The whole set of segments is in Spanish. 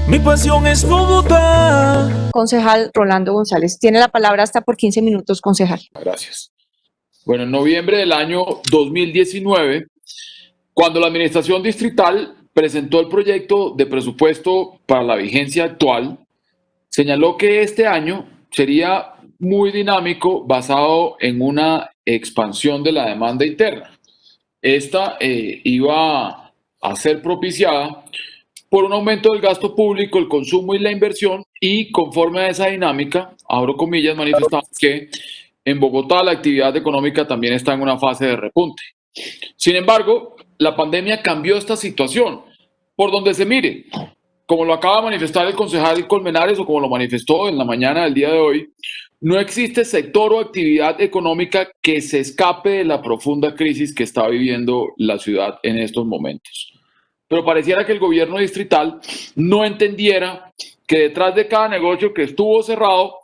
Mi pasión es Bogotá. Concejal Rolando González, tiene la palabra hasta por 15 minutos, concejal. Gracias. Bueno, en noviembre del año 2019, cuando la administración distrital presentó el proyecto de presupuesto para la vigencia actual, señaló que este año sería muy dinámico basado en una expansión de la demanda interna. Esta iba a ser propiciada por un aumento del gasto público, el consumo y la inversión, y conforme a esa dinámica, abro comillas, manifestaba que en Bogotá la actividad económica también está en una fase de repunte. Sin embargo, la pandemia cambió esta situación, por donde se mire. Como lo acaba de manifestar el concejal Colmenares o como lo manifestó en la mañana del día de hoy, no existe sector o actividad económica que se escape de la profunda crisis que está viviendo la ciudad en estos momentos. Pero pareciera que el gobierno distrital no entendiera que detrás de cada negocio que estuvo cerrado,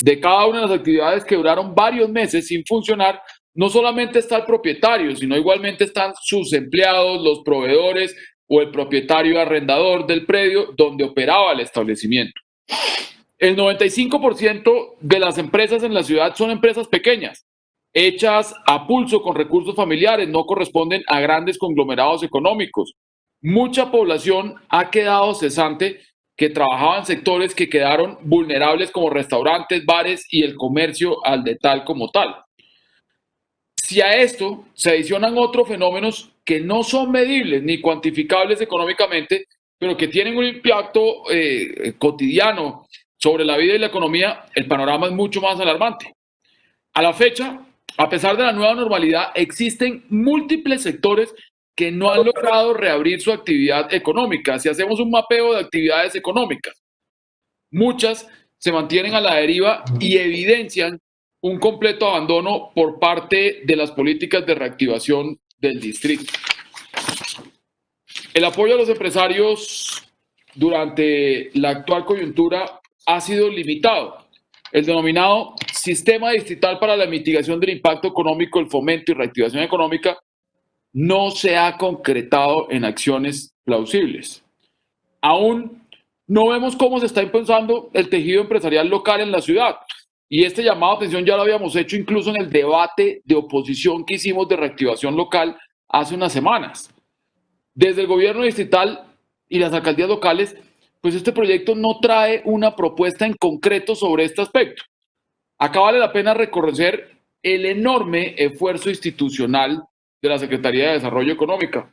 de cada una de las actividades que duraron varios meses sin funcionar, no solamente está el propietario, sino igualmente están sus empleados, los proveedores o el propietario arrendador del predio donde operaba el establecimiento. El 95% de las empresas en la ciudad son empresas pequeñas, hechas a pulso con recursos familiares, no corresponden a grandes conglomerados económicos. Mucha población ha quedado cesante que trabajaba en sectores que quedaron vulnerables como restaurantes, bares y el comercio al detalle como tal. Si a esto se adicionan otros fenómenos que no son medibles ni cuantificables económicamente, pero que tienen un impacto cotidiano sobre la vida y la economía, el panorama es mucho más alarmante. A la fecha, a pesar de la nueva normalidad, existen múltiples sectores que no han logrado reabrir su actividad económica. Si hacemos un mapeo de actividades económicas, muchas se mantienen a la deriva y evidencian un completo abandono por parte de las políticas de reactivación del distrito. El apoyo a los empresarios durante la actual coyuntura ha sido limitado. El denominado Sistema Distrital para la Mitigación del Impacto Económico, el Fomento y Reactivación Económica no se ha concretado en acciones plausibles. Aún no vemos cómo se está impulsando el tejido empresarial local en la ciudad. Y este llamado a atención ya lo habíamos hecho incluso en el debate de oposición que hicimos de reactivación local hace unas semanas. Desde el gobierno distrital y las alcaldías locales, pues este proyecto no trae una propuesta en concreto sobre este aspecto. Acá vale la pena reconocer el enorme esfuerzo institucional de la Secretaría de Desarrollo Económico,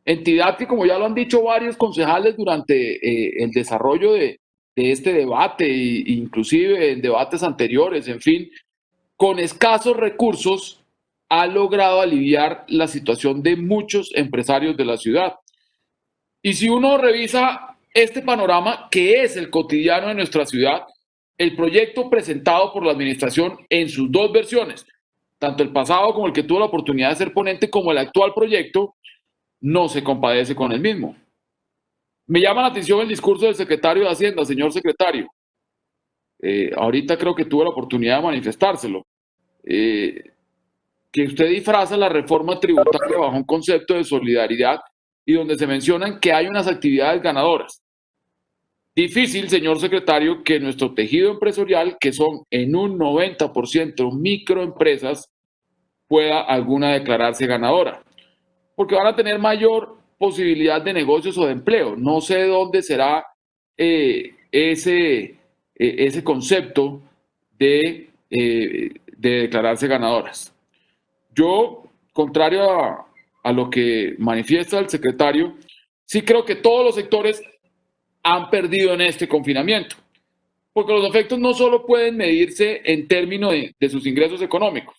entidad que, como ya lo han dicho varios concejales durante el desarrollo de este debate e inclusive en debates anteriores, en fin, con escasos recursos ha logrado aliviar la situación de muchos empresarios de la ciudad. Y si uno revisa este panorama, que es el cotidiano de nuestra ciudad, el proyecto presentado por la administración en sus dos versiones, tanto el pasado como el que tuvo la oportunidad de ser ponente, como el actual proyecto, no se compadece con el mismo. Me llama la atención el discurso del secretario de Hacienda, señor secretario. Ahorita creo que tuve la oportunidad de manifestárselo. Que usted disfraza la reforma tributaria bajo un concepto de solidaridad y donde se mencionan que hay unas actividades ganadoras. Difícil, señor secretario, que nuestro tejido empresarial, que son en un 90% microempresas, pueda alguna declararse ganadora, porque van a tener mayor posibilidad de negocios o de empleo. No sé dónde será ese concepto de declararse ganadoras. Yo, contrario a lo que manifiesta el secretario, sí creo que todos los sectores han perdido en este confinamiento, porque los efectos no solo pueden medirse en términos de sus ingresos económicos.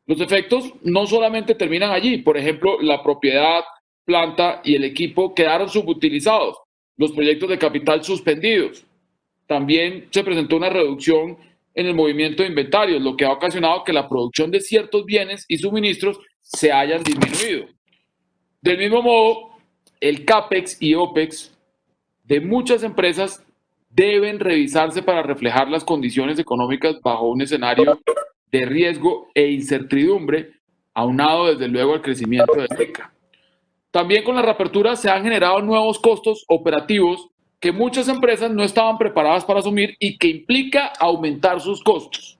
Los efectos no solamente terminan allí. Por ejemplo, la propiedad, planta y el equipo quedaron subutilizados, los proyectos de capital suspendidos. También se presentó una reducción en el movimiento de inventarios, lo que ha ocasionado que la producción de ciertos bienes y suministros se hayan disminuido. Del mismo modo, el CAPEX y OPEX de muchas empresas deben revisarse para reflejar las condiciones económicas bajo un escenario de riesgo e incertidumbre, aunado desde luego al crecimiento de ECA. También con la reapertura se han generado nuevos costos operativos que muchas empresas no estaban preparadas para asumir y que implica aumentar sus costos.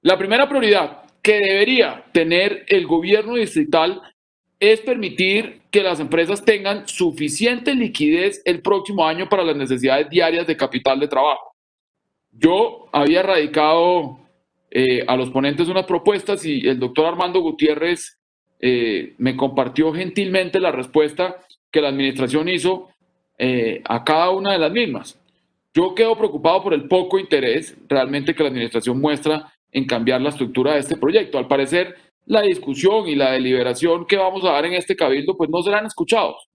La primera prioridad que debería tener el gobierno distrital es permitir que las empresas tengan suficiente liquidez el próximo año para las necesidades diarias de capital de trabajo. Yo había radicado a los ponentes unas propuestas y el doctor Armando Gutiérrez me compartió gentilmente la respuesta que la administración hizo a cada una de las mismas. Yo quedo preocupado por el poco interés realmente que la administración muestra en cambiar la estructura de este proyecto. Al parecer, la discusión y la deliberación que vamos a dar en este cabildo pues no serán escuchados.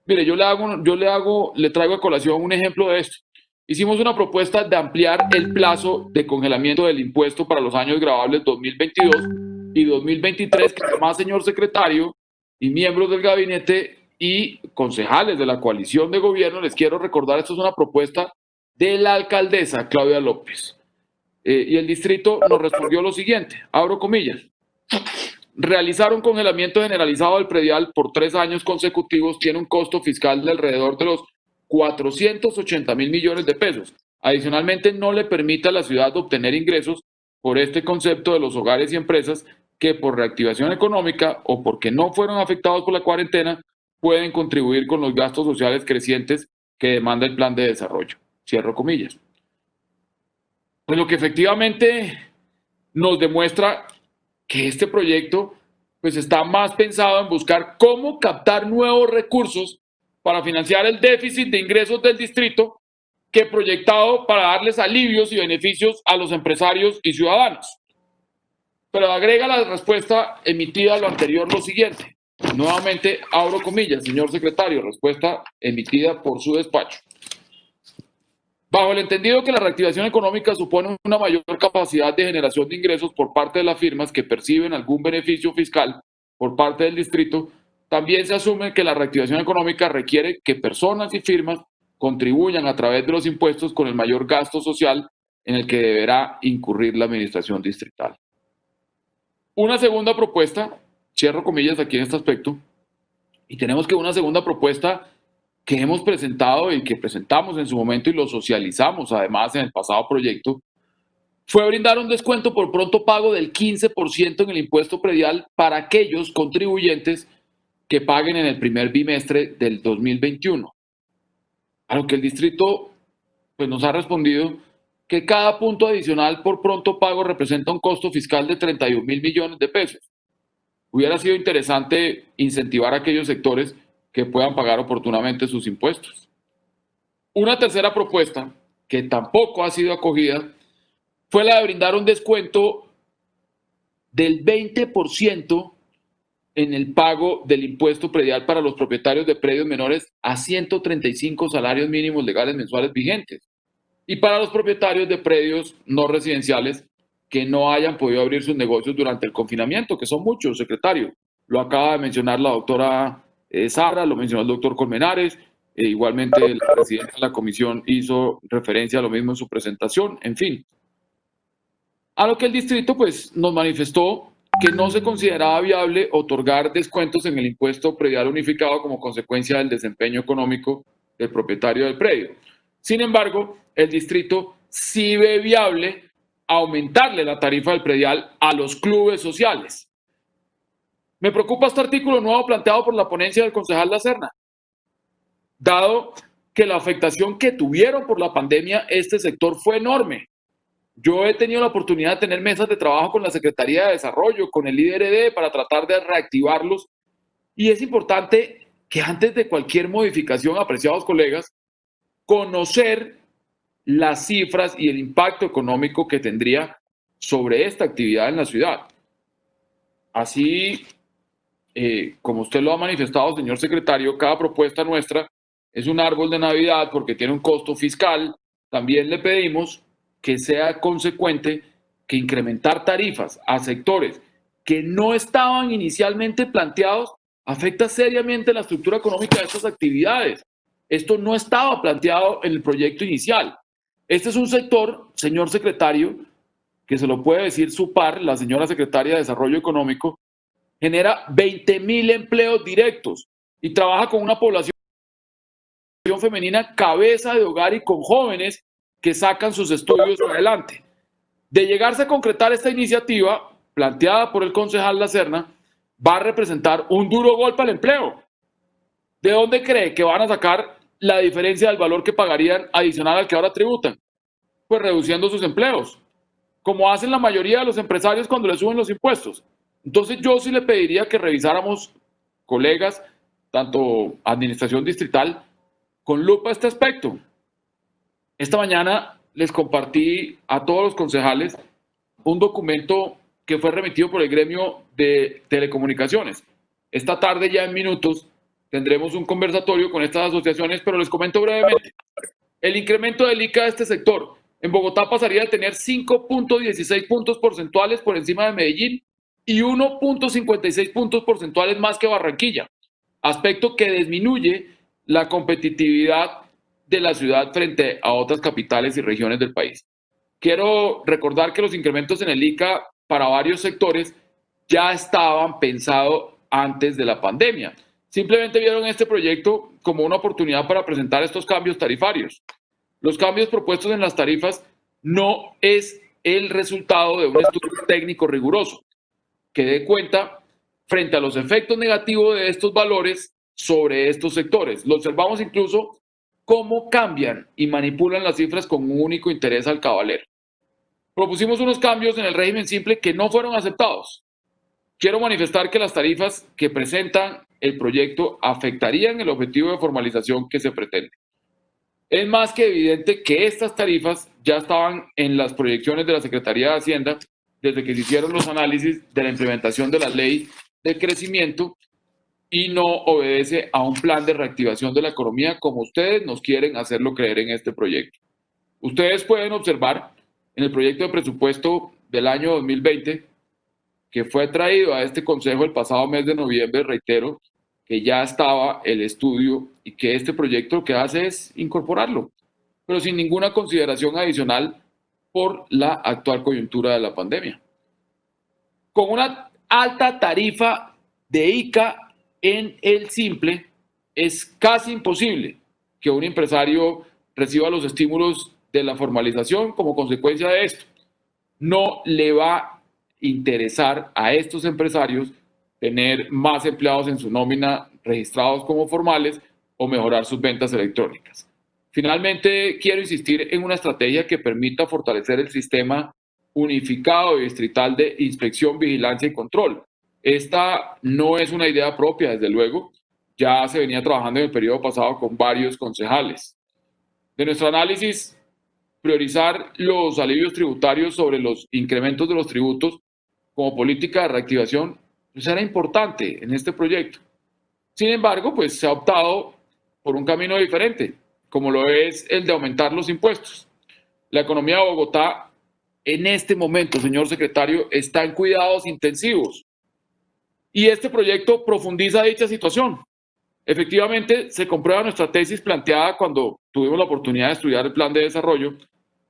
Mire, le traigo a colación un ejemplo de esto. Hicimos una propuesta de ampliar el plazo de congelamiento del impuesto para los años gravables 2022 y 2023, que además, señor secretario y miembros del gabinete y concejales de la coalición de gobierno, les quiero recordar, esto es una propuesta de la alcaldesa Claudia López. Y el distrito nos respondió lo siguiente, abro comillas: realizar un congelamiento generalizado del predial por 3 años consecutivos tiene un costo fiscal de alrededor de los 480.000 millones de pesos. Adicionalmente, no le permite a la ciudad obtener ingresos por este concepto de los hogares y empresas que por reactivación económica o porque no fueron afectados por la cuarentena pueden contribuir con los gastos sociales crecientes que demanda el plan de desarrollo. Cierro comillas. Pues lo que efectivamente nos demuestra que este proyecto pues está más pensado en buscar cómo captar nuevos recursos para financiar el déficit de ingresos del distrito que proyectado para darles alivios y beneficios a los empresarios y ciudadanos. Pero agrega la respuesta emitida a lo anterior lo siguiente. Nuevamente, abro comillas, señor secretario, respuesta emitida por su despacho. Bajo el entendido que la reactivación económica supone una mayor capacidad de generación de ingresos por parte de las firmas que perciben algún beneficio fiscal por parte del distrito, también se asume que la reactivación económica requiere que personas y firmas contribuyan a través de los impuestos con el mayor gasto social en el que deberá incurrir la administración distrital. Una segunda propuesta, cierro comillas aquí en este aspecto, y tenemos que una segunda propuesta que hemos presentado y que presentamos en su momento y lo socializamos además en el pasado proyecto, fue brindar un descuento por pronto pago del 15% en el impuesto predial para aquellos contribuyentes que paguen en el primer bimestre del 2021. A lo que el distrito pues, nos ha respondido que cada punto adicional por pronto pago representa un costo fiscal de 31.000 millones de pesos. Hubiera sido interesante incentivar a aquellos sectores que puedan pagar oportunamente sus impuestos. Una tercera propuesta, que tampoco ha sido acogida, fue la de brindar un descuento del 20% en el pago del impuesto predial para los propietarios de predios menores a 135 salarios mínimos legales mensuales vigentes y para los propietarios de predios no residenciales que no hayan podido abrir sus negocios durante el confinamiento, que son muchos, secretario. Lo acaba de mencionar la doctora Sara, lo mencionó el doctor Colmenares, igualmente el presidente de la comisión hizo referencia a lo mismo en su presentación, en fin. A lo que el distrito pues nos manifestó que no se consideraba viable otorgar descuentos en el impuesto predial unificado como consecuencia del desempeño económico del propietario del predio. Sin embargo, el distrito sí ve viable aumentarle la tarifa del predial a los clubes sociales. Me preocupa este artículo nuevo planteado por la ponencia del concejal La Serna, dado que la afectación que tuvieron por la pandemia este sector fue enorme. Yo he tenido la oportunidad de tener mesas de trabajo con la Secretaría de Desarrollo, con el IDRD, para tratar de reactivarlos. Y es importante que antes de cualquier modificación, apreciados colegas, conocer las cifras y el impacto económico que tendría sobre esta actividad en la ciudad. Así, como usted lo ha manifestado, señor secretario, cada propuesta nuestra es un árbol de Navidad porque tiene un costo fiscal. También le pedimos que sea consecuente que incrementar tarifas a sectores que no estaban inicialmente planteados afecta seriamente la estructura económica de estas actividades. Esto no estaba planteado en el proyecto inicial. Este es un sector, señor secretario, que se lo puede decir su par, la señora secretaria de Desarrollo Económico, genera 20.000 empleos directos y trabaja con una población femenina cabeza de hogar y con jóvenes que sacan sus estudios adelante. De llegarse a concretar esta iniciativa, planteada por el concejal Lacerna, va a representar un duro golpe al empleo. ¿De dónde cree que van a sacar la diferencia del valor que pagarían adicional al que ahora tributan? Pues reduciendo sus empleos, como hacen la mayoría de los empresarios cuando les suben los impuestos. Entonces yo sí le pediría que revisáramos, colegas, tanto administración distrital, con lupa este aspecto. Esta mañana les compartí a todos los concejales un documento que fue remitido por el gremio de telecomunicaciones. Esta tarde, ya en minutos, tendremos un conversatorio con estas asociaciones, pero les comento brevemente. El incremento del ICA de este sector en Bogotá pasaría de tener 5.16 puntos porcentuales por encima de Medellín y 1.56 puntos porcentuales más que Barranquilla, aspecto que disminuye la competitividad de la ciudad frente a otras capitales y regiones del país. Quiero recordar que los incrementos en el ICA para varios sectores ya estaban pensados antes de la pandemia. Simplemente vieron este proyecto como una oportunidad para presentar estos cambios tarifarios. Los cambios propuestos en las tarifas no es el resultado de un estudio técnico riguroso que dé cuenta frente a los efectos negativos de estos valores sobre estos sectores. Lo observamos incluso cómo cambian y manipulan las cifras con un único interés alcabalero. Propusimos unos cambios en el régimen simple que no fueron aceptados. Quiero manifestar que las tarifas que presentan el proyecto afectarían el objetivo de formalización que se pretende. Es más que evidente que estas tarifas ya estaban en las proyecciones de la Secretaría de Hacienda desde que se hicieron los análisis de la implementación de la ley de crecimiento y no obedece a un plan de reactivación de la economía como ustedes nos quieren hacerlo creer en este proyecto. Ustedes pueden observar en el proyecto de presupuesto del año 2020 que fue traído a este Consejo el pasado mes de noviembre, reitero, que ya estaba el estudio y que este proyecto lo que hace es incorporarlo, pero sin ninguna consideración adicional por la actual coyuntura de la pandemia. Con una alta tarifa de ICA en el simple, es casi imposible que un empresario reciba los estímulos de la formalización como consecuencia de esto. No le va a interesar a estos empresarios tener más empleados en su nómina registrados como formales o mejorar sus ventas electrónicas. Finalmente, quiero insistir en una estrategia que permita fortalecer el sistema unificado y distrital de inspección, vigilancia y control. Esta no es una idea propia, desde luego, ya se venía trabajando en el periodo pasado con varios concejales. De nuestro análisis, priorizar los alivios tributarios sobre los incrementos de los tributos como política de reactivación pues era importante en este proyecto. Sin embargo, pues se ha optado por un camino diferente, como lo es el de aumentar los impuestos. La economía de Bogotá en este momento, señor secretario, está en cuidados intensivos y este proyecto profundiza dicha situación. Efectivamente, se comprueba nuestra tesis planteada cuando tuvimos la oportunidad de estudiar el plan de desarrollo.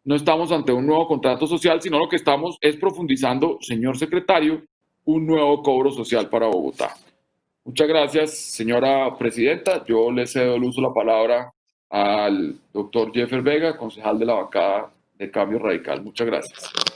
No estamos ante un nuevo contrato social, sino lo que estamos es profundizando, señor secretario, un nuevo cobro social para Bogotá. Muchas gracias, señora presidenta. Yo le cedo el uso de la palabra al doctor Jeffer Vega, concejal de la bancada de Cambio Radical. Muchas gracias.